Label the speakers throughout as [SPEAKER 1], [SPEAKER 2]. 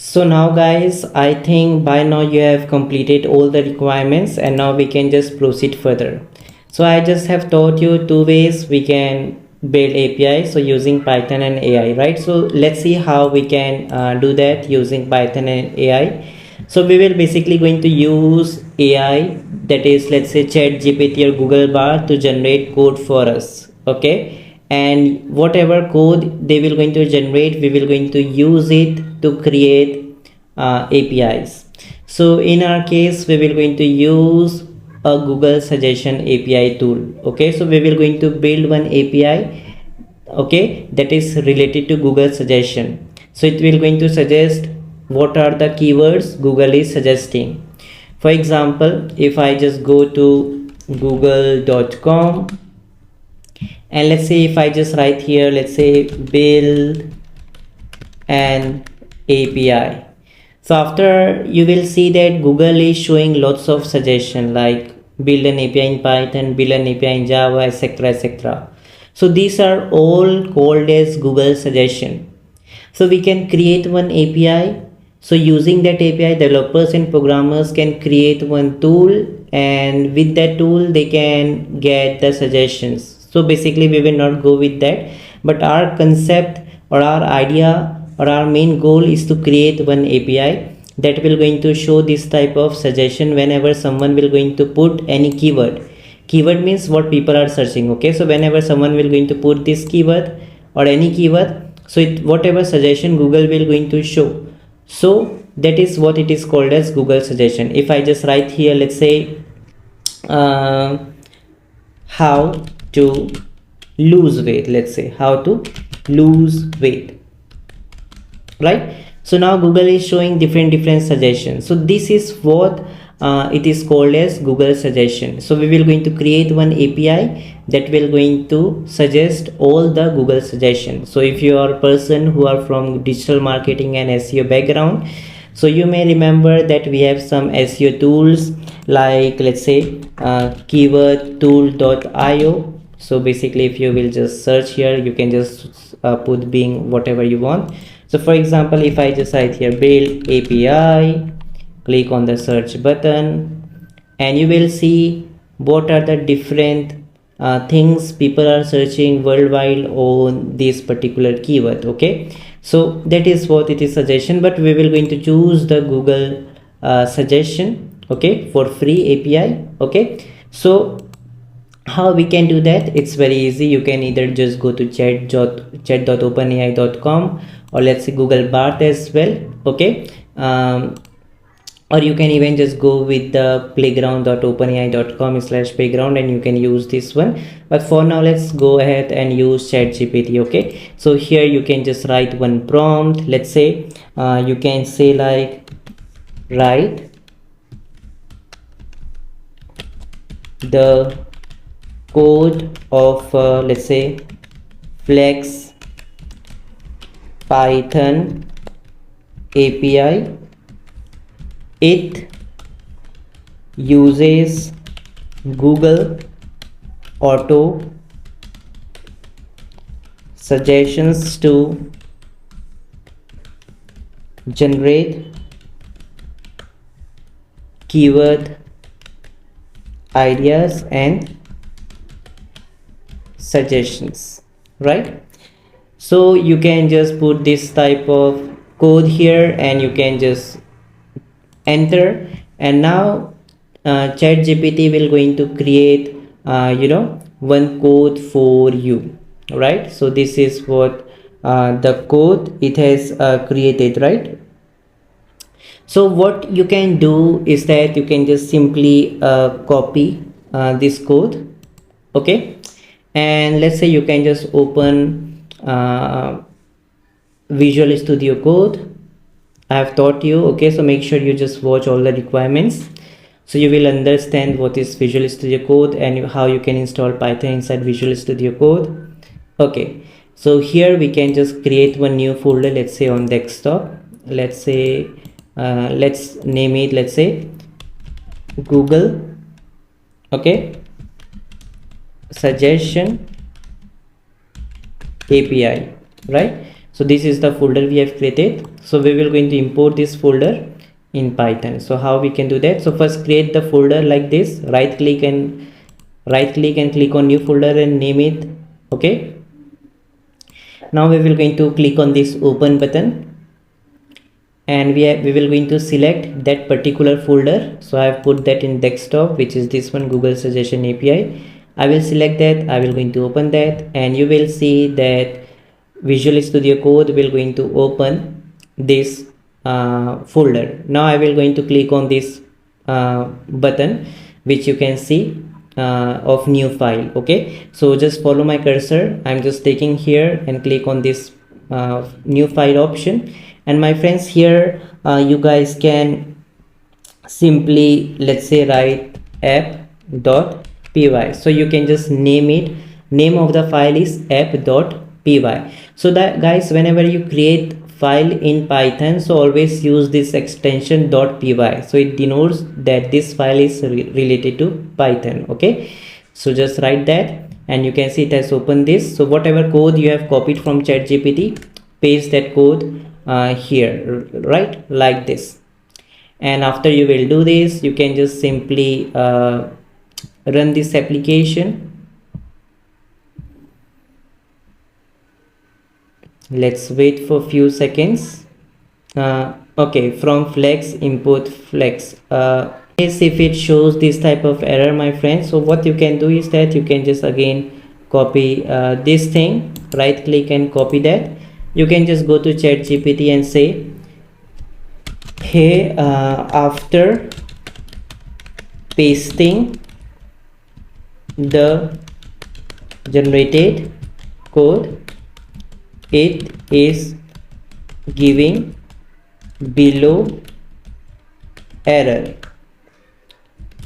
[SPEAKER 1] So now guys, I think by now you have completed all the requirements and now we can just proceed further. So I just have taught you two ways we can build API, so using Python and AI, right? So let's see how we can do that using Python and AI. So we will basically going to use AI, that is, let's say ChatGPT or Google Bar, to generate code for us, okay? And whatever code they will going to generate, we will going to use it to create APIs. So in our case, we will going to use a Google suggestion API tool. Okay, so we will going to build one API, okay, that is related to Google suggestion. So it will going to suggest what are the keywords Google is suggesting. For example, if I just go to google.com and let's say if I just write here, let's say build an API. So after, you will see that Google is showing lots of suggestion like build an API in Python, build an API in Java, etc, etc. So these are all called as Google suggestion. So we can create one API. So using that API, developers and programmers can create one tool, and with that tool they can get the suggestions. So basically we will not go with that, but our concept or our idea or our main goal is to create one API that will going to show this type of suggestion whenever someone will going to put any keyword. Keyword means what people are searching, okay? So whenever someone will going to put this keyword or any keyword, so whatever suggestion Google will going to show, so that is what it is called as Google suggestion. If I just write here, let's say how to lose weight, let's say how to lose weight, right? So now Google is showing different suggestions. So this is what it is called as Google suggestion. So we will going to create one API that will going to suggest all the Google suggestions. So if you are a person who are from digital marketing and SEO background, so you may remember that we have some SEO tools like, let's say keywordtool.io. so basically if you will just search here, you can just put Bing whatever you want. So for example, if I just write here build API, click on the search button, and you will see what are the different things people are searching worldwide on this particular keyword. Okay, so that is what it is suggestion, but we will going to choose the Google suggestion, okay, for free API. Okay, so how we can do that? It's very easy. You can either just go to chat.openai.com or let's say Google Bart as well, okay, or you can even just go with the playground.openai.com/playground and you can use this one. But for now, let's go ahead and use ChatGPT. Okay, so here you can just write one prompt. Let's say you can say like write the code of let's say Flex Python API. It uses Google Auto suggestions to generate keyword ideas and suggestions, right? So you can just put this type of code here and you can just enter, and now ChatGPT will going to create one code for you, right? So this is what the code it has created, right? So what you can do is that you can just simply copy this code, okay, and let's say you can just open Visual Studio Code. I have taught you, okay, so make sure you just watch all the requirements so you will understand what is Visual Studio Code and how you can install Python inside Visual Studio Code. Okay, so here we can just create one new folder, let's say on desktop. Let's say let's name it, let's say Google, okay, suggestion API, right? So this is the folder we have created. so we will going to import this folder in Python. So how we can do that? So first create the folder like this, right click and click on new folder and name it. Okay, now we will going to click on this open button, and we will going to select that particular folder. So I have put that in desktop, which is this one, Google Suggestion API. I will select that, I will going to open that, and you will see that Visual Studio Code will going to open this folder. Now I will going to click on this button, which you can see of new file. Okay, so just follow my cursor. I'm just taking here and click on this new file option, and my friends, here you guys can simply, let's say, write app.py. so you can just name it, name of the file is app.py. so that, guys, whenever you create file in Python, so always use this extension .py, so it denotes that this file is related to Python. Okay, so just write that, and you can see it has opened this. So whatever code you have copied from ChatGPT, paste that code here, right, like this. And after you will do this, you can just simply run this application. Let's wait for a few seconds. Okay, from flex import flex. If it shows this type of error, my friends, so what you can do is that you can just again copy this thing, right click and copy that. You can just go to ChatGPT and say, hey, after pasting the generated code, it is giving below error,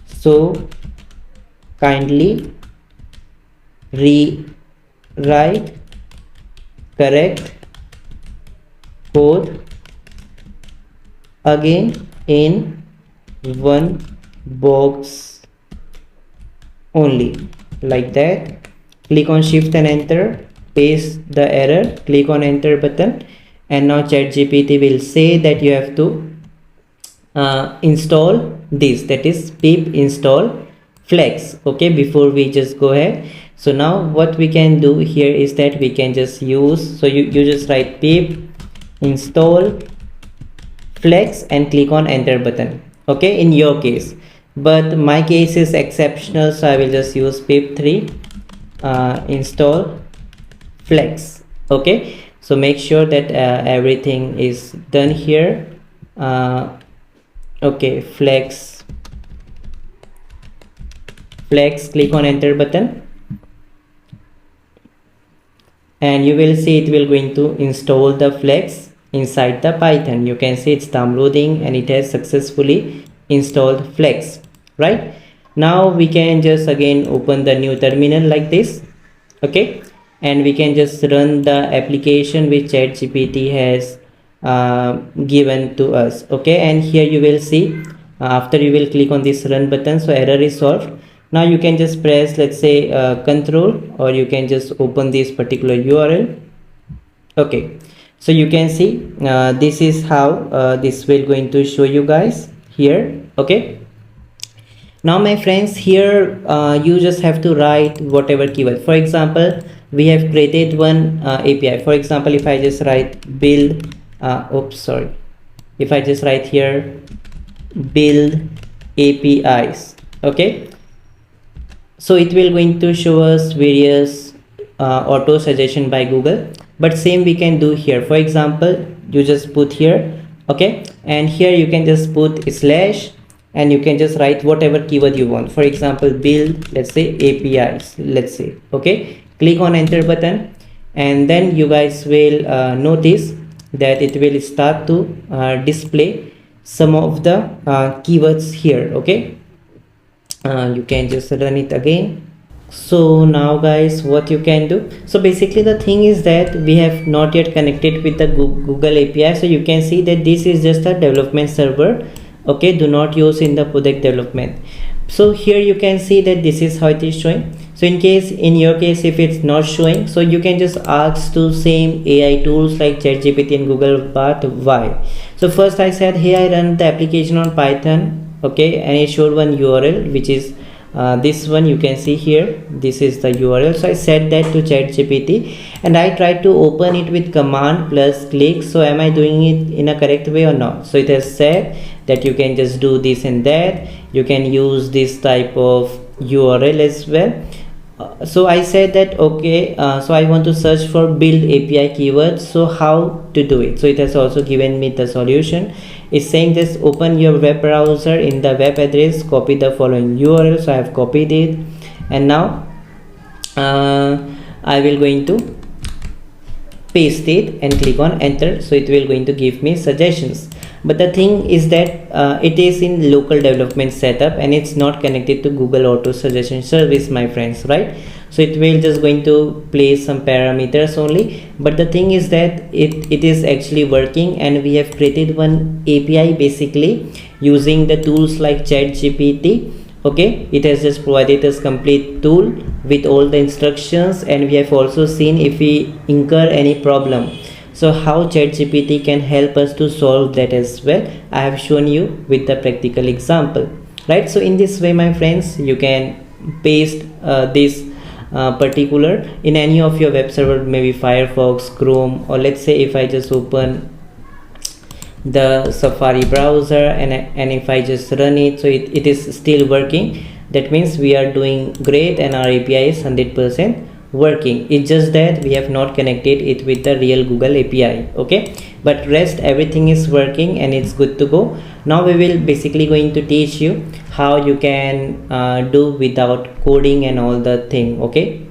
[SPEAKER 1] so kindly rewrite correct code again in one box only, like that. Click on shift and enter, paste the error, click on enter button, and now ChatGPT will say that you have to install this, that is pip install flex. Okay, before we just go ahead, so now what we can do here is that we can just use, so you just write pip install flex and click on enter button. Okay, in your case, but my case is exceptional, so I will just use pip3 install flex. Okay, so make sure that everything is done here. Okay, flex, click on enter button, and you will see it will going to install the flex inside the Python. You can see it's downloading and it has successfully installed flex. Right, now we can just again open the new terminal like this. Okay, and we can just run the application which ChatGPT has given to us. Okay, and here you will see after you will click on this run button, so error is solved. Now you can just press, let's say, control, or you can just open this particular URL. Okay, so you can see this is how this will going to show you guys here. Okay, now my friends, here you just have to write whatever keyword. For example, we have created one API. For example, if I just write build if I just write here build APIs, okay, so it will going to show us various auto suggestion by Google, but same we can do here. For example, you just put here, okay, and here you can just put slash, and you can just write whatever keyword you want. For example, build, let's say, APIs, let's say. Okay, click on enter button, and then you guys will notice that it will start to display some of the keywords here. Okay, you can just run it again. So now guys, what you can do, so basically the thing is that we have not yet connected with the Google API, so you can see that this is just a development server. Okay, do not use in the product development. So here you can see that this is how it is showing. So in your case, if it's not showing, so you can just ask to same AI tools like ChatGPT and Google Bart why. So first I said here I run the application on Python, okay, and it showed one URL which is this one. You can see here, this is the URL. So I set that to ChatGPT and I tried to open it with command plus click. So am I doing it in a correct way or not? So it has said that you can just do this and that, you can use this type of URL as well. So I said that okay, so I want to search for build API keywords, so how to do it? So it has also given me the solution. It's saying just open your web browser, in the web address copy the following URL. So I have copied it and now I will going to paste it and click on enter. So it will going to give me suggestions, but the thing is that it is in local development setup and it's not connected to Google Auto Suggestion Service, my friends, right? So it will just going to place some parameters only, but the thing is that it is actually working, and we have created one API basically using the tools like ChatGPT. Okay, it has just provided us complete tool with all the instructions, and we have also seen if we incur any problem, so how ChatGPT can help us to solve that as well. I have shown you with the practical example, right? So in this way, my friends, you can paste this particular in any of your web server, maybe Firefox, Chrome, or let's say if I just open the Safari browser and if I just run it, so it is still working. That means we are doing great and our API is 100% working. It's just that we have not connected it with the real Google API, okay, but rest everything is working and it's good to go. Now we will basically going to teach you how you can do without coding and all the thing, okay.